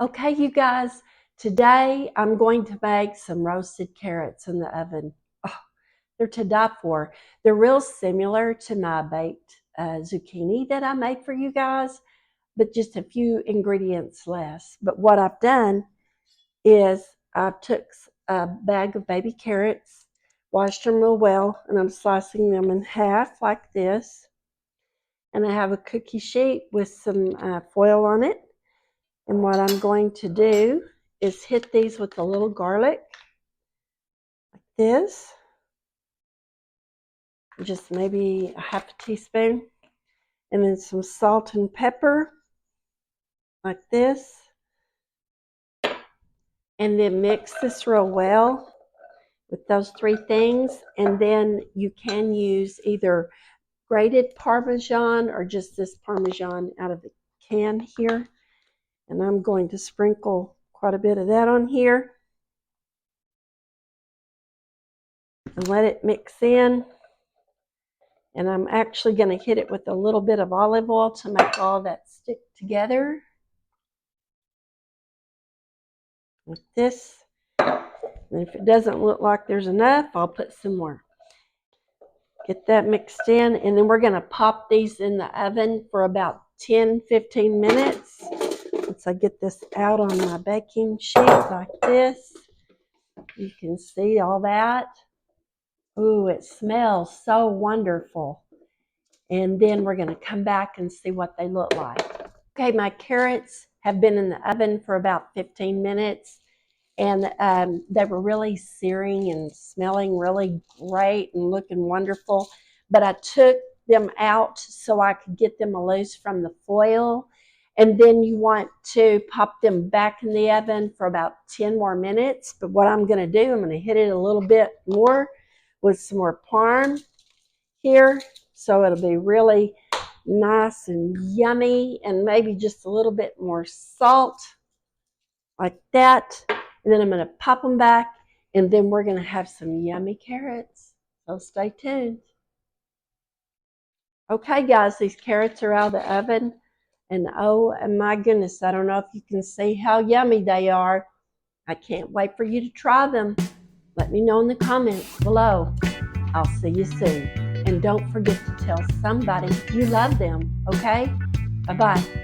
Okay, you guys, today I'm going to make some roasted carrots in the oven. Oh, they're to die for. They're real similar to my baked zucchini that I made for you guys, but just a few ingredients less. But what I've done is I took a bag of baby carrots, washed them real well, and I'm slicing them in half like this. And I have a cookie sheet with some foil on it. And what I'm going to do is hit these with a little garlic, like this, just maybe a half a teaspoon, and then some salt and pepper, like this, and then mix this real well with those three things. And then you can use either grated Parmesan or just this Parmesan out of the can here. And I'm going to sprinkle quite a bit of that on here and let it mix in. And I'm actually going to hit it with a little bit of olive oil to make all that stick together. Like this. And if it doesn't look like there's enough, I'll put some more. Get that mixed in, and then we're going to pop these in the oven for about 10-15 minutes. Once I get this out on my baking sheet like this, you can see all that. Ooh, it smells so wonderful. And then we're going to come back and see what they look like. Okay, my carrots have been in the oven for about 15 minutes, and they were really searing and smelling really great and looking wonderful. But I took them out so I could get them loose from the foil. And then you want to pop them back in the oven for about 10 more minutes. But what I'm going to do, I'm going to hit it a little bit more with some more parm here. So it'll be really nice and yummy, and maybe just a little bit more salt like that. And then I'm going to pop them back, and then we're going to have some yummy carrots. So stay tuned. Okay, guys, these carrots are out of the oven, and oh my goodness, I don't know if you can see how yummy they are. I can't wait for you to try them. Let me know in the comments below. I'll see you soon. And don't forget to tell somebody you love them, okay? Bye-bye.